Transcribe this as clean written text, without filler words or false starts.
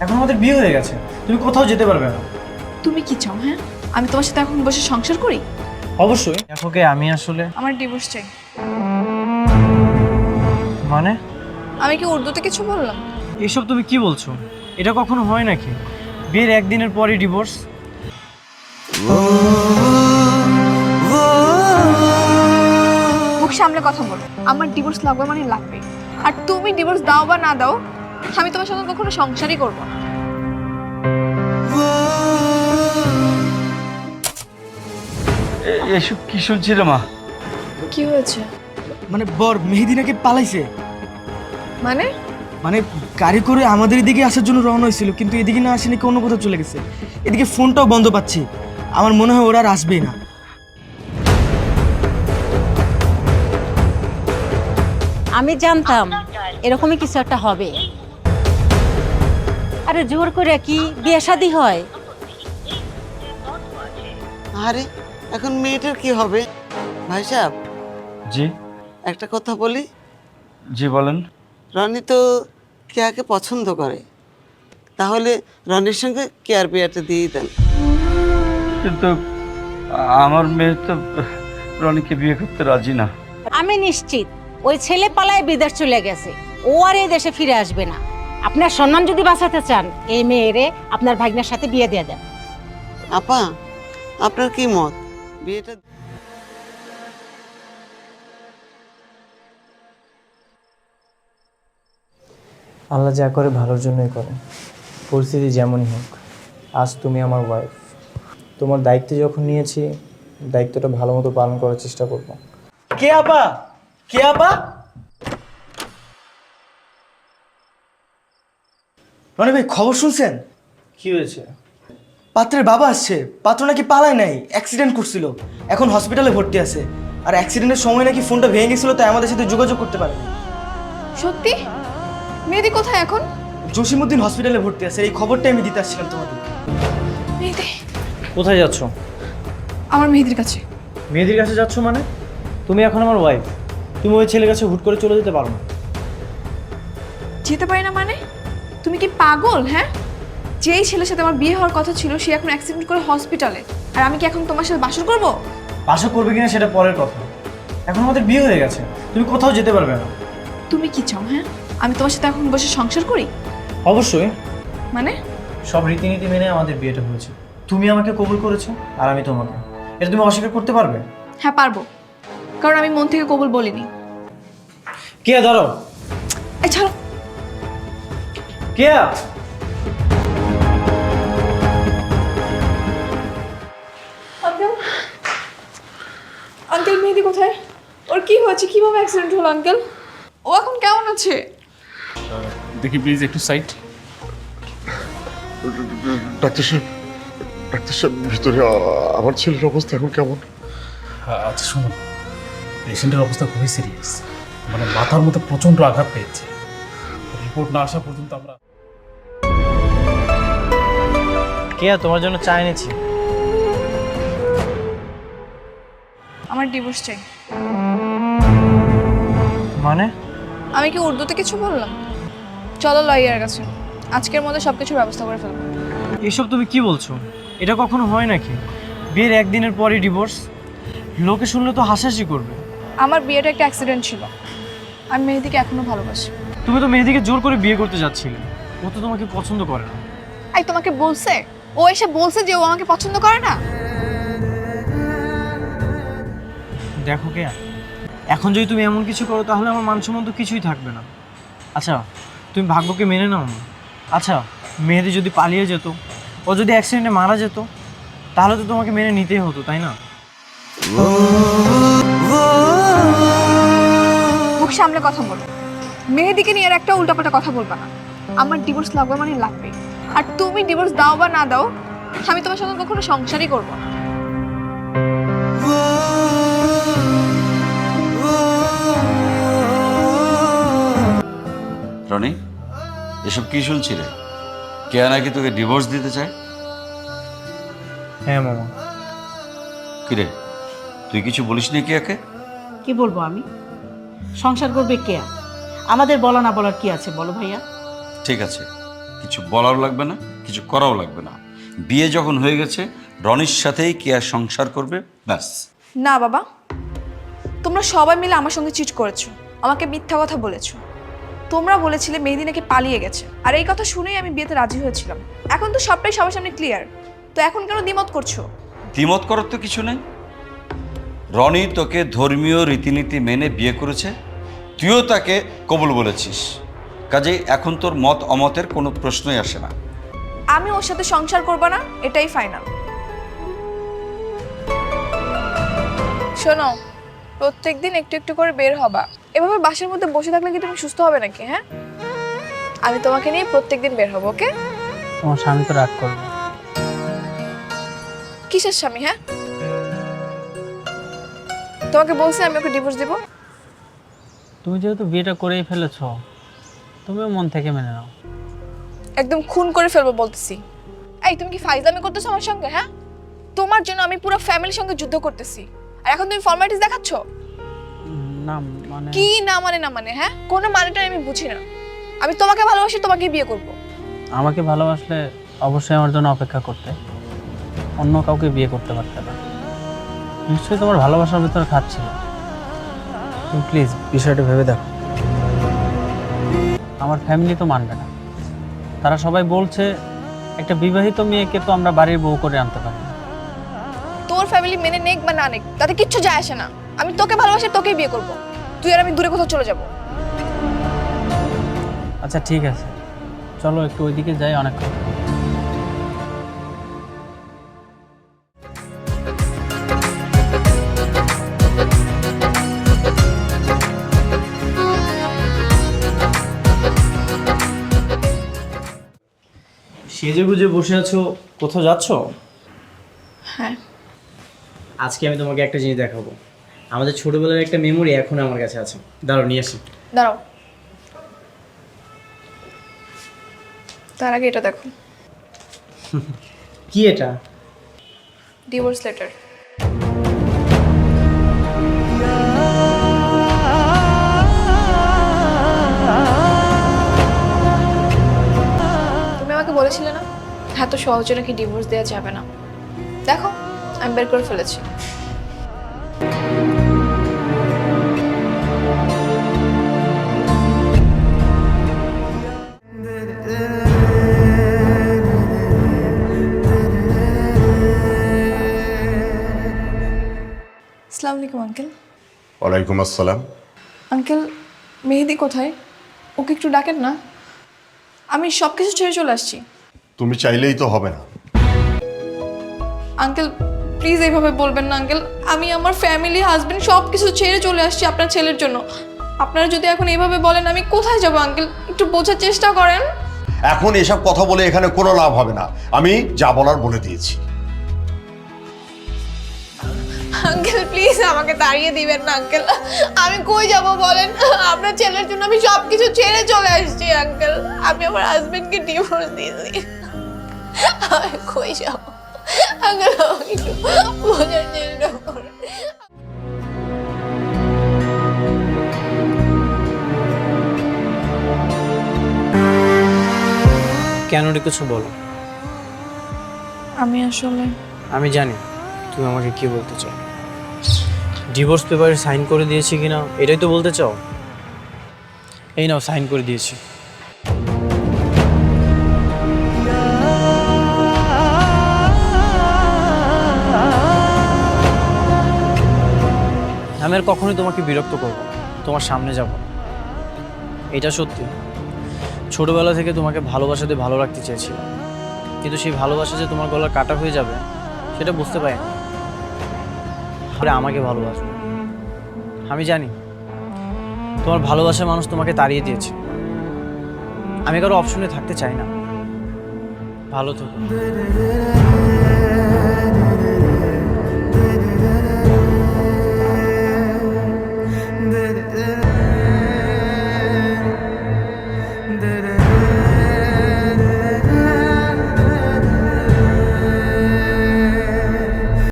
এখন আমাদের বিয়ে হয়ে গেছে, তুমি কোথাও যেতে পারবে না। তুমি কি চাও? হ্যাঁ, আমি তোমার সাথে এখন বসে সংসার করি? অবশ্যই। দেখো কে, আমি আসলে আমার ডিভোর্স চাই। মানে আমি কি উর্দুতে কিছু বললাম? এসব তুমি কি বলছো? এটা কখনো হয় নাকি? বিয়ের একদিনের পরই ডিভোর্স? মুখ সামলে কথা বলো। আমার ডিভোর্স লাগবে মানে লাগবে। আর তুমি ডিভোর্স দাও বা না দাও, আমি তোমার সাথে কখনো সংসারই করবো না। এসব কি শুনছি রে মা? কি হয়েছে? মানে বর মেহেদি নাকি পালাইছে। মানে মানে গাড়ি করে আমাদের এদিকে আসার জন্য রওনা হয়েছিল, কিন্তু এদিকে না আসে নাকি অন্য কোথাও চলে গেছে। এদিকে ফোনটাও বন্ধ পাচ্ছি। আমার মনে হয় ওরা আর আসবেই না। আমি জানতাম এরকমই কিছু একটা হবে। আরে জোর করে কি বিয়ে শাদী হয়? আরে এখন মেয়েটার কি হবে? ভাই সাহেব, জি একটা কথা বলি। জি বলেন। রনি তো কেয়াকে পছন্দ করে, তাহলে রনির সঙ্গে কেয়ার বিয়াটা দিয়ে দেন। কিন্তু আমার মেয়ে তো রনিকে বিয়ে করতে রাজি না। আমি নিশ্চিত ওই ছেলে পালায় বিদেশ চলে গেছে, ও আর এই দেশে ফিরে আসবে না। আপনার সম্মান যদি বাঁচাতে চান, এই মেয়েরে আপনার ভাগ্নের সাথে বিয়ে দিয়ে দেন। আপা, আপনার কি মত? বিয়েটা আল্লাহ যা করে ভালোর জন্যই করে। পরিস্থিতি যেমনই হোক, আজ তুমি আমার ওয়াইফ। তোমার দায়িত্ব যখন নিয়েছি, দায়িত্বটা ভালো মতো পালন করার চেষ্টা করব। কে আপা? কে আপা? রনি ভাই, খবর শুনছেন? কি হয়েছে? পাত্রের বাবা আসছে। পাত্র নাকি পালায় নাই, অ্যাক্সিডেন্ট করছিল, এখন হসপিটালে ভর্তি আছে। আর অ্যাক্সিডেন্টের সময় নাকি ফোনটা ভেঙে গেছিল, তাই আমাদের সাথে যোগাযোগ করতে পারে। সত্যি? মেহেদি কোথায় এখন? জসিমউদ্দিন হসপিটালে ভর্তি আছে, এই খবরটাই আমি দিতে আসছিলাম তোমাদের। মেহেদি, কোথায় যাচ্ছ? আমার মেহেদির কাছে। মেয়েদের কাছে যাচ্ছ মানে? তুমি এখন আমার ওয়াইফ, তুমি ওই ছেলের কাছে হুট করে চলে যেতে পারো না। যেতে পারি না মানে? তুমি কি পাগল? হ্যাঁ, যেই ছেলের সাথে আমার বিয়ে হওয়ার কথা ছিল সে এখন অ্যাক্সিডেন্ট করে হসপিটালে, আর আমি কি এখন তোমার সাথে বাসর করব? বাসা করবে কিনা সেটা পরের কথা, এখন আমাদের বিয়ে হয়ে গেছে, তুমি কোথাও যেতে পারবে না। তুমি কি চাও? হ্যাঁ, আমি তোমার সাথে এখন বসে সংসার করি? অবশ্যই। মানে সব রীতিনীতি মেনে আমাদের বিয়েটা হয়েছে। তুমি আমাকে কবুল করেছো আর আমি তোমাকে, এটা তুমি অস্বীকার করতে পারবে? হ্যাঁ পারবো, কারণ আমি মন থেকে কবুল বলিনি। কে দাঁড়াও? এই ছাড়ো। কে? আঙ্কেল, আঙ্কেল মেহেদি কোথায়? ওর কি হয়েছে? কিভাবে অ্যাক্সিডেন্ট হলো আঙ্কেল? ও এখন কেমন আছে? দেখি প্লিজ একটু সাইড। ডাক্তার সাহেব, ডাক্তার সাহেব ভিতরে আমার ছেলের অবস্থা এখন কেমন? আচ্ছা শুনুন, পেশেন্টের অবস্থা খুবই সিরিয়াস, মানে মাথার মধ্যে প্রচণ্ড আঘাত পেয়েছে। রিপোর্ট না আসা পর্যন্ত আমরা কে? তোমার জন্য চা এনেছি। আমার ডিভোর্স চাই। মানে আমি কি উর্দুতে কিছু বললাম? চলো লয়ার কাছে, আজকের মধ্যে সবকিছুর ব্যবস্থা করে ফেলবো। এসব তুমি কি বলছো? এটা কখনো হয় নাকি? বিয়ের একদিনের পরই ডিভোর্স? লোকে শুনলে তো হাসাহাসি করবে। আমার বিয়েটা একটা অ্যাক্সিডেন্ট ছিল, আমি মেহেদিকে এখনো ভালোবাসি। তুমি তো মেহেদিকে জোর করে বিয়ে করতে যাচ্ছিলে, ও তো তোমাকে পছন্দ করে না। আই তোমাকে বলছে? ও এসে বলছে যে ও আমাকে পছন্দ করে না? দেখো কে, এখন যদি তুমি এমন কিছু করো তাহলে আমার মান সম্মান তো কিছুই থাকবে না। আচ্ছা, তুমি ভাগ্যকে মেনে নাও না। আচ্ছা, মেহেদি যদি পালিয়ে যেত, ও যদি অ্যাক্সিডেন্টে মারা যেত, তাহলে তো তোমাকে মেনে নিতেই হতো, তাই না? মুখ সামলে কথা বলো। মেহেদিকে নিয়ে আর একটা উল্টাপাল্টা কথা বলবা না। আমার ডিভোর্স লাগবে মানে লাগবে। আর তুমি ডিভোর্স দাও বা না দাও, আমি তোমার সাথে কখনো সংসারই করবো না। রনি, এসব কি শুনছি রে? কেয়া নাকি তোকে ডিভোর্স দিতে চায়? হ্যাঁ মামা। কিরে, তুই কিছু বলিস নি কেয়াকে? কি বলবো আমি? সংসার করবে কে? আমাদের বলা না বলার কি আছে বলো ভাইয়া? ঠিক আছে, কিছু বলাও লাগবে না, কিছু করাও লাগবে না। বিয়ে যখন হয়ে গেছে, রনির সাথেই কেয়া সংসার করবে, ব্যাস। না বাবা, তোমরা সবাই মিলে আমার সঙ্গে চিট করেছো, আমাকে মিথ্যা কথা বলেছো। তোমরা বলেছিলে মেহেদি নাকি পালিয়ে গেছে, আর এই কথা শুনেই আমি বিয়েতে রাজি হয়েছিলাম। এখন তো সবটাই সবার সামনে ক্লিয়ার, তো এখন কেন দ্বিমত করছো? দ্বিমত করার তো কিছু নেই। রনি তোকে ধর্মীয় রীতিনীতি মেনে বিয়ে করেছে, তুইও তাকে কবুল বলেছিস, কাজেই এখন তোর মত অমতের কোনো প্রশ্নই আসে না। আমি ওর সাথে সংসার করবো না, এটাই ফাইনাল। শোনো, প্রত্যেকদিন একটু একটু করে বের হবা। এভাবে বাসার মধ্যে বসে থাকলে কি তুমি সুস্থ হবে নাকি? হ্যাঁ, আমি তোমাকে নিয়ে প্রত্যেকদিন বের হবো, ওকে? তোমার স্বামী তো রাগ করবে। কিসের স্বামী? হ্যাঁ, তোমাকে বলছি আমি ওকে ডিভোর্স দিব। তুমি যেহেতু বিয়েটা করেই ফেলেছো, তুমিও মন থেকে মেনে নাও। একদম খুন করে ফেলবো বলতেছি। এই, তুমি কি ফাইজলামি করতেছো আমার সঙ্গে? হ্যাঁ, তোমার জন্য আমি পুরো ফ্যামিলির সঙ্গে যুদ্ধ করতেছি, আর এখন তুমি ফর্মালিটিস দেখাচ্ছ। না মানে কি না মানে? না মানে হ্যাঁ, কোনো মানেটা আমি বুঝি না। আমি তোমাকে ভালোবাসি, তোমাকে বিয়ে করব। আমাকে ভালোবাসলে অবশ্যই আমার জন্য অপেক্ষা করতে, অন্য কাউকে বিয়ে করতে পারতে না। নিশ্চয়ই তোমার ভালোবাসার ভিতরে খাচ্ছিল। তুমি প্লিজ বিষয়টা ভেবে দেখো। আমার ফ্যামিলি তো মানবে না। তারা সবাই বলছে একটা বিবাহিত মেয়েকে তো আমরা বাড়ির বউ করে আনতে পারি না। তোর ফ্যামিলি মেনে নেক বা না নেক, তাতে কিচ্ছু যায় আসে না। আমি তোকে ভালোবাসি, তোকেই বিয়ে করব। তুই আর আমি দূরে কোথাও চলে যাব। আচ্ছা ঠিক আছে, চলো একটু ওইদিকে যাই, অনেক সেজে গুজে বসে আছো, কোথাও যাচ্ছো? হ্যাঁ, আজকে আমি তোমাকে একটা জিনিস দেখাবো। আমাদের ছোটবেলার একটা মেমোরি এখন আমার কাছে আছে। দাঁড়াও, নিয়ে আসি। দাঁড়াও, তার আগে এটা দেখো। কি এটা? Divorce letter. তুমি আমাকে বলেছিলে না এত সহজে নাকি ডিভোর্স দেওয়া যাবে না? দেখো, আমি বের করে ফেলেছি। আসসালামু আলাইকুম আঙ্কেল। ওয়ালাইকুম আসসালাম। আঙ্কেল, মেহেদি কোথায়? ওকে একটু ডাকেন না। আমি সব কিছু ছেড়ে চলে আসছি। তুমি চাইলেই তো হবে না। আঙ্কেল প্লিজ এইভাবে বলবেন না আঙ্কেল। আমি আমার ফ্যামিলি, হাজবেন্ড সব কিছু ছেড়ে চলে আসছি আপনার ছেলের জন্য। আপনারা যদি এখন এইভাবে বলেন আমি কোথায় যাব আঙ্কেল? একটু বোঝার চেষ্টা করেন। এখন এসব কথা বলে এখানে কোনো লাভ হবে না, আমি যা বলার বলে দিয়েছি। আঙ্কেল প্লিজ আমাকে তাড়িয়ে দিবেন না আঙ্কেল। আমি কই যাব বলেন? আপনার ছেলের জন্য আমি সব কিছু ছেড়ে চলে আসছি আঙ্কেল। আমি আমার হাজবেন্ডকে ডিভোর্স দিয়েছি। আমি কই যাব আঙ্কেল? একটু বোঝার চেষ্টা করেন। কেন কিছু বলো। আমি আসলে আমি জানি তুমি আমাকে কি বলতে চাও। ডিভোর্স পেপারে সাইন করে দিয়েছি কিনা এটাই তো বলতে চাও? এই নাও, সাইন করে দিয়েছি। আমি আর কখনোই তোমাকে বিরক্ত করব না, তোমার সামনে যাব। এটা সত্যি, ছোটবেলা থেকে তোমাকে ভালোবাসাতে ভালো রাখতে চেয়েছিলাম, কিন্তু সেই ভালোবাসা যে তোমার গলার কাটা হয়ে যাবে সেটা বুঝতে পারিনি। আরে আমাকে ভালোবাসো, আমি জানি তোমার ভালোবাসার মানুষ তোমাকে তাড়িয়ে দিয়েছে। আমি কারো অপশনে থাকতে চাই না। ভালো থেকো।